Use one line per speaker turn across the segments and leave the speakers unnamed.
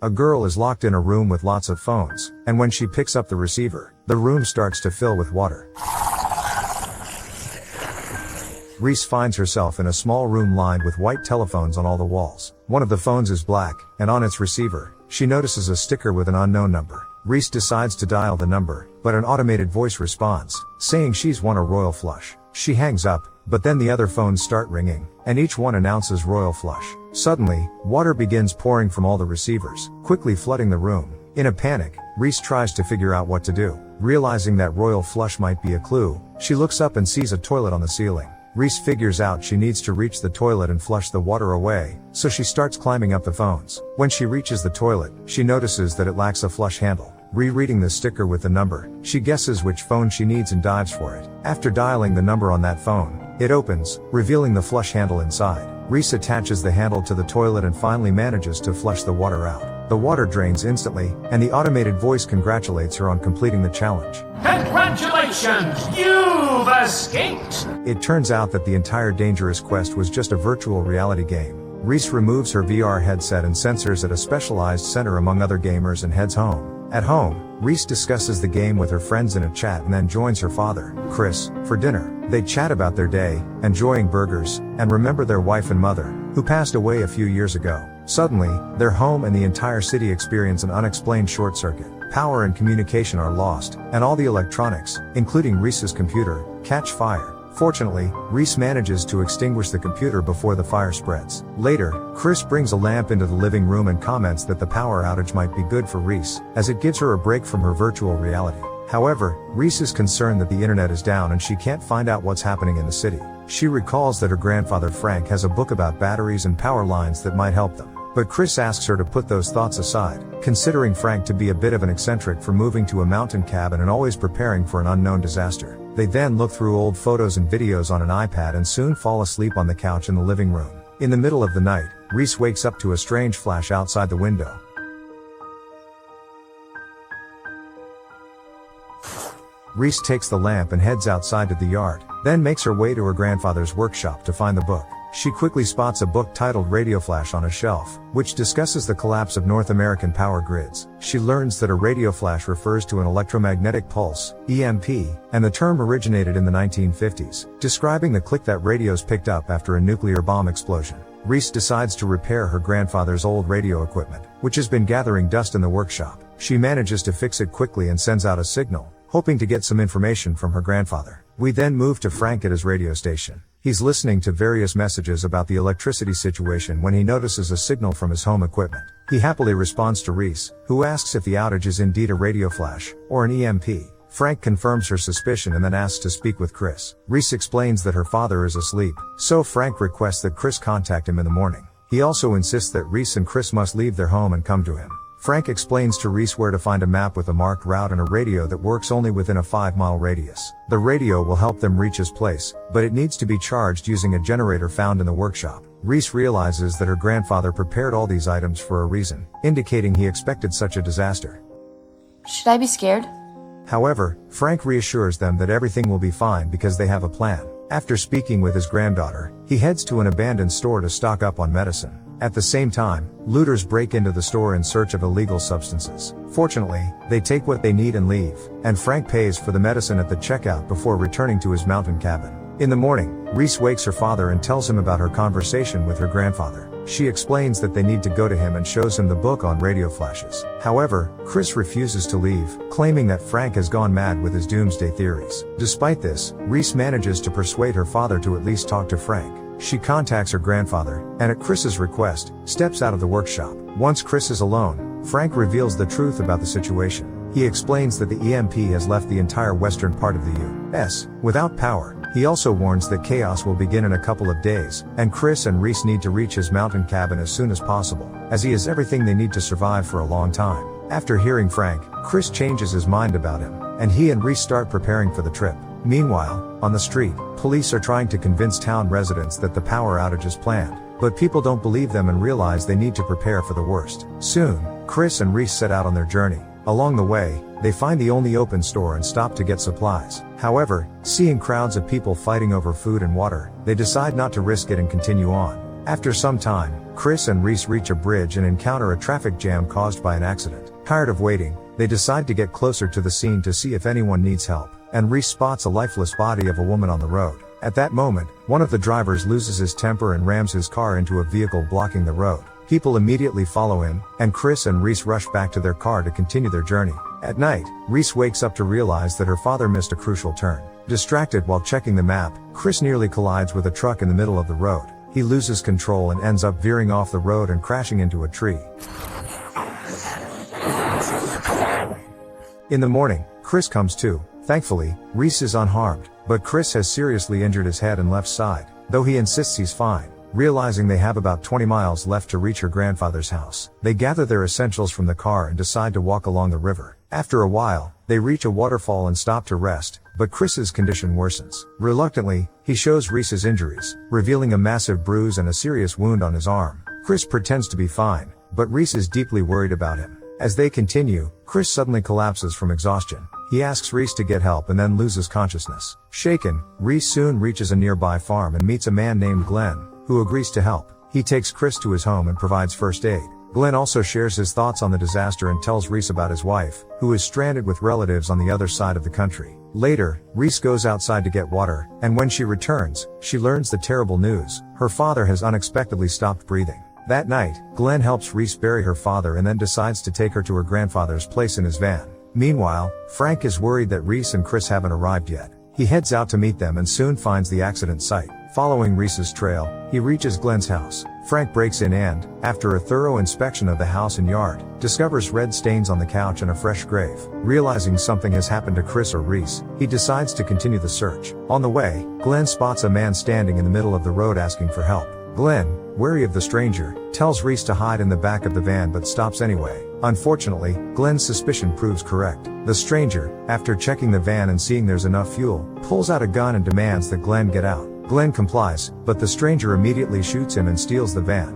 A girl is locked in a room with lots of phones, and when she picks up the receiver, the room starts to fill with water. Reese finds herself in a small room lined with white telephones on all the walls. One of the phones is black, and on its receiver, she notices a sticker with an unknown number. Reese decides to dial the number, but an automated voice responds, saying she's won a royal flush. She hangs up, but then the other phones start ringing, and each one announces royal flush. Suddenly, water begins pouring from all the receivers, quickly flooding the room. In a panic, Reese tries to figure out what to do. Realizing that royal flush might be a clue, she looks up and sees a toilet on the ceiling. Reese figures out she needs to reach the toilet and flush the water away, so she starts climbing up the phones. When she reaches the toilet, she notices that it lacks a flush handle. Rereading the sticker with the number, she guesses which phone she needs and dives for it. After dialing the number on that phone, it opens, revealing the flush handle inside. Reese attaches the handle to the toilet and finally manages to flush the water out. The water drains instantly, and the automated voice congratulates her on completing the challenge.
Congratulations! You've escaped!
It turns out that the entire dangerous quest was just a virtual reality game. Reese removes her VR headset and sensors at a specialized center among other gamers and heads home. At home, Reese discusses the game with her friends in a chat and then joins her father, Chris, for dinner. They chat about their day, enjoying burgers, and remember their wife and mother, who passed away a few years ago. Suddenly, their home and the entire city experience an unexplained short circuit. Power and communication are lost, and all the electronics, including Reese's computer, catch fire. Fortunately, Reese manages to extinguish the computer before the fire spreads. Later, Chris brings a lamp into the living room and comments that the power outage might be good for Reese, as it gives her a break from her virtual reality. However, Reese is concerned that the internet is down and she can't find out what's happening in the city. She recalls that her grandfather Frank has a book about batteries and power lines that might help them. But Chris asks her to put those thoughts aside, considering Frank to be a bit of an eccentric for moving to a mountain cabin and always preparing for an unknown disaster. They then look through old photos and videos on an iPad and soon fall asleep on the couch in the living room. In the middle of the night, Reese wakes up to a strange flash outside the window. Reese takes the lamp and heads outside to the yard, then makes her way to her grandfather's workshop to find the book. She quickly spots a book titled Radioflash on a shelf, which discusses the collapse of North American power grids. She learns that a radioflash refers to an electromagnetic pulse, EMP, and the term originated in the 1950s, describing the click that radios picked up after a nuclear bomb explosion. Reese decides to repair her grandfather's old radio equipment, which has been gathering dust in the workshop. She manages to fix it quickly and sends out a signal, hoping to get some information from her grandfather. We then move to Frank at his radio station. He's listening to various messages about the electricity situation when he notices a signal from his home equipment. He happily responds to Reese, who asks if the outage is indeed a radio flash, or an EMP. Frank confirms her suspicion and then asks to speak with Chris. Reese explains that her father is asleep, so Frank requests that Chris contact him in the morning. He also insists that Reese and Chris must leave their home and come to him. Frank explains to Reese where to find a map with a marked route and a radio that works only within a 5-mile radius. The radio will help them reach his place, but it needs to be charged using a generator found in the workshop. Reese realizes that her grandfather prepared all these items for a reason, indicating he expected such a disaster.
Should I be scared?
However, Frank reassures them that everything will be fine because they have a plan. After speaking with his granddaughter, he heads to an abandoned store to stock up on medicine. At the same time, looters break into the store in search of illegal substances. Fortunately, they take what they need and leave, and Frank pays for the medicine at the checkout before returning to his mountain cabin. In the morning, Reese wakes her father and tells him about her conversation with her grandfather. She explains that they need to go to him and shows him the book on radio flashes. However, Chris refuses to leave, claiming that Frank has gone mad with his doomsday theories. Despite this, Reese manages to persuade her father to at least talk to Frank. She contacts her grandfather, and at Chris's request, steps out of the workshop. Once Chris is alone, Frank reveals the truth about the situation. He explains that the EMP has left the entire western part of the U.S. without power. He also warns that chaos will begin in a couple of days, and Chris and Reese need to reach his mountain cabin as soon as possible, as he has everything they need to survive for a long time. After hearing Frank, Chris changes his mind about him, and he and Reese start preparing for the trip. Meanwhile, on the street, police are trying to convince town residents that the power outage is planned, but people don't believe them and realize they need to prepare for the worst. Soon, Chris and Reese set out on their journey. Along the way, they find the only open store and stop to get supplies. However, seeing crowds of people fighting over food and water, they decide not to risk it and continue on. After some time, Chris and Reese reach a bridge and encounter a traffic jam caused by an accident. Tired of waiting, they decide to get closer to the scene to see if anyone needs help, and Reese spots a lifeless body of a woman on the road. At that moment, one of the drivers loses his temper and rams his car into a vehicle blocking the road. People immediately follow him, and Chris and Reese rush back to their car to continue their journey. At night, Reese wakes up to realize that her father missed a crucial turn. Distracted while checking the map, Chris nearly collides with a truck in the middle of the road. He loses control and ends up veering off the road and crashing into a tree. In the morning, Chris comes to. Thankfully, Reese is unharmed, but Chris has seriously injured his head and left side, though he insists he's fine. Realizing they have about 20 miles left to reach her grandfather's house, they gather their essentials from the car and decide to walk along the river. After a while, they reach a waterfall and stop to rest, but Chris's condition worsens. Reluctantly, he shows Reese his injuries, revealing a massive bruise and a serious wound on his arm. Chris pretends to be fine, but Reese is deeply worried about him. As they continue, Chris suddenly collapses from exhaustion. He asks Reese to get help and then loses consciousness. Shaken, Reese soon reaches a nearby farm and meets a man named Glenn, who agrees to help. He takes Chris to his home and provides first aid. Glenn also shares his thoughts on the disaster and tells Reese about his wife, who is stranded with relatives on the other side of the country. Later, Reese goes outside to get water, and when she returns, she learns the terrible news. Her father has unexpectedly stopped breathing. That night, Glenn helps Reese bury her father and then decides to take her to her grandfather's place in his van. Meanwhile, Frank is worried that Reese and Chris haven't arrived yet. He heads out to meet them and soon finds the accident site. Following Reese's trail, he reaches Glenn's house. Frank breaks in and, after a thorough inspection of the house and yard, discovers red stains on the couch and a fresh grave. Realizing something has happened to Chris or Reese, he decides to continue the search. On the way, Glenn spots a man standing in the middle of the road asking for help. Glenn, wary of the stranger, tells Reese to hide in the back of the van but stops anyway. Unfortunately, Glenn's suspicion proves correct. The stranger, after checking the van and seeing there's enough fuel, pulls out a gun and demands that Glenn get out. Glenn complies, but the stranger immediately shoots him and steals the van.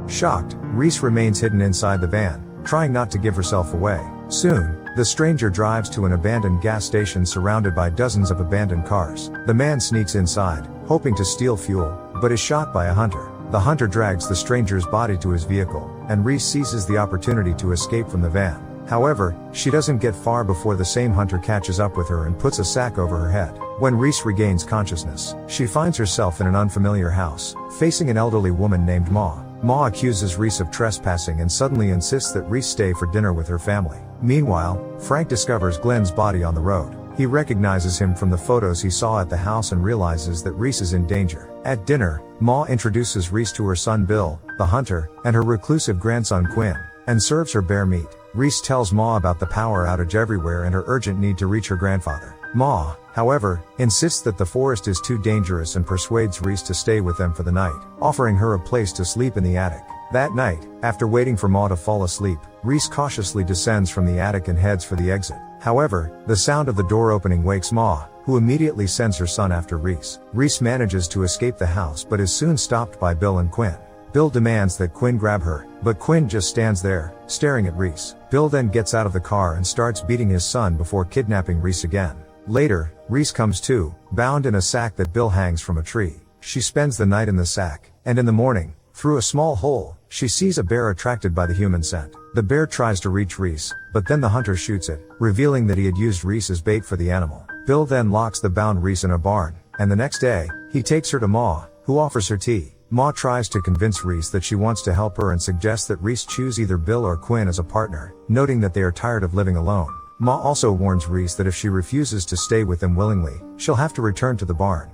Shocked, Reese remains hidden inside the van, trying not to give herself away. Soon, the stranger drives to an abandoned gas station surrounded by dozens of abandoned cars. The man sneaks inside, hoping to steal fuel, but is shot by a hunter. The hunter drags the stranger's body to his vehicle, and Reese seizes the opportunity to escape from the van. However, she doesn't get far before the same hunter catches up with her and puts a sack over her head. When Reese regains consciousness, she finds herself in an unfamiliar house, facing an elderly woman named Ma. Ma accuses Reese of trespassing and suddenly insists that Reese stay for dinner with her family. Meanwhile, Frank discovers Glenn's body on the road. He recognizes him from the photos he saw at the house and realizes that Reese is in danger. At dinner, Ma introduces Reese to her son Bill, the hunter, and her reclusive grandson Quinn, and serves her bear meat. Reese tells Ma about the power outage everywhere and her urgent need to reach her grandfather. Ma, however, insists that the forest is too dangerous and persuades Reese to stay with them for the night, offering her a place to sleep in the attic. That night, after waiting for Ma to fall asleep, Reese cautiously descends from the attic and heads for the exit. However, the sound of the door opening wakes Ma, who immediately sends her son after Reese. Reese manages to escape the house but is soon stopped by Bill and Quinn. Bill demands that Quinn grab her, but Quinn just stands there, staring at Reese. Bill then gets out of the car and starts beating his son before kidnapping Reese again. Later, Reese comes to, bound in a sack that Bill hangs from a tree. She spends the night in the sack, and in the morning, through a small hole, she sees a bear attracted by the human scent. The bear tries to reach Reese, but then the hunter shoots it, revealing that he had used Reese as bait for the animal. Bill then locks the bound Reese in a barn, and the next day, he takes her to Ma, who offers her tea. Ma tries to convince Reese that she wants to help her and suggests that Reese choose either Bill or Quinn as a partner, noting that they are tired of living alone. Ma also warns Reese that if she refuses to stay with them willingly, she'll have to return to the barn.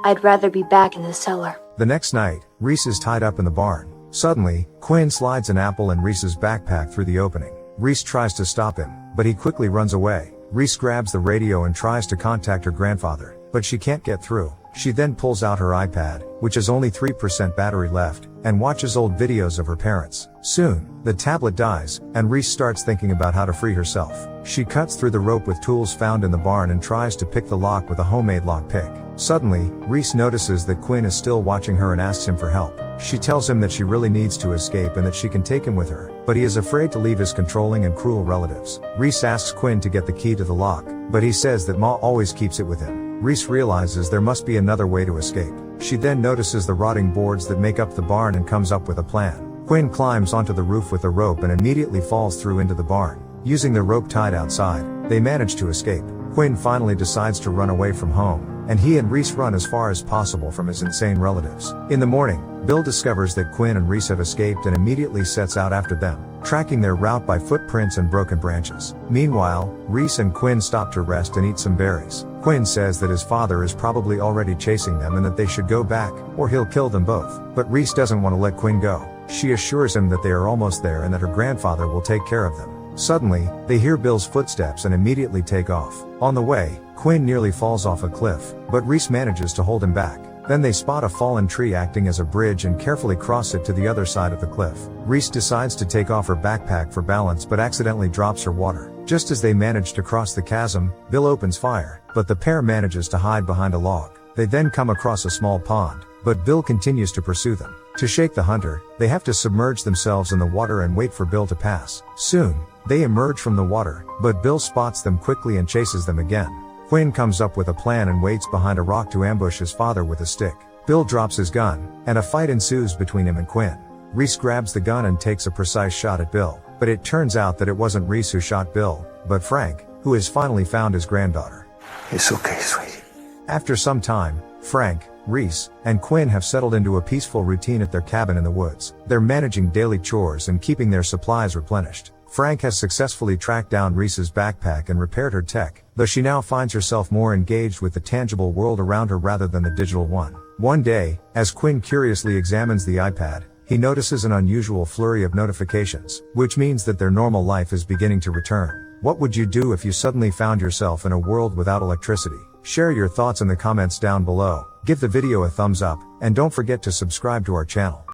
I'd rather be back in the cellar.
The next night, Reese is tied up in the barn. Suddenly, Quinn slides an apple in Reese's backpack through the opening. Reese tries to stop him, but he quickly runs away. Reese grabs the radio and tries to contact her grandfather, but she can't get through. She then pulls out her iPad, which has only 3% battery left, and watches old videos of her parents. Soon, the tablet dies, and Reese starts thinking about how to free herself. She cuts through the rope with tools found in the barn and tries to pick the lock with a homemade lockpick. Suddenly, Reese notices that Quinn is still watching her and asks him for help. She tells him that she really needs to escape and that she can take him with her, but he is afraid to leave his controlling and cruel relatives. Reese asks Quinn to get the key to the lock, but he says that Ma always keeps it with him. Reese realizes there must be another way to escape. She then notices the rotting boards that make up the barn and comes up with a plan. Quinn climbs onto the roof with a rope and immediately falls through into the barn. Using the rope tied outside, they manage to escape. Quinn finally decides to run away from home, and he and Reese run as far as possible from his insane relatives. In the morning, Bill discovers that Quinn and Reese have escaped and immediately sets out after them, tracking their route by footprints and broken branches. Meanwhile, Reese and Quinn stop to rest and eat some berries. Quinn says that his father is probably already chasing them and that they should go back, or he'll kill them both. But Reese doesn't want to let Quinn go. She assures him that they are almost there and that her grandfather will take care of them. Suddenly, they hear Bill's footsteps and immediately take off. On the way, Quinn nearly falls off a cliff, but Reese manages to hold him back. Then they spot a fallen tree acting as a bridge and carefully cross it to the other side of the cliff. Reese decides to take off her backpack for balance but accidentally drops her water. Just as they manage to cross the chasm, Bill opens fire, but the pair manages to hide behind a log. They then come across a small pond, but Bill continues to pursue them. To shake the hunter, they have to submerge themselves in the water and wait for Bill to pass. Soon, they emerge from the water, but Bill spots them quickly and chases them again. Quinn comes up with a plan and waits behind a rock to ambush his father with a stick. Bill drops his gun, and a fight ensues between him and Quinn. Reese grabs the gun and takes a precise shot at Bill, but it turns out that it wasn't Reese who shot Bill, but Frank, who has finally found his granddaughter.
It's okay, sweetie.
After some time, Frank, Reese, and Quinn have settled into a peaceful routine at their cabin in the woods. They're managing daily chores and keeping their supplies replenished. Frank has successfully tracked down Reese's backpack and repaired her tech, though she now finds herself more engaged with the tangible world around her rather than the digital one. One day, as Quinn curiously examines the iPad, he notices an unusual flurry of notifications, which means that their normal life is beginning to return. What would you do if you suddenly found yourself in a world without electricity? Share your thoughts in the comments down below, give the video a thumbs up, and don't forget to subscribe to our channel.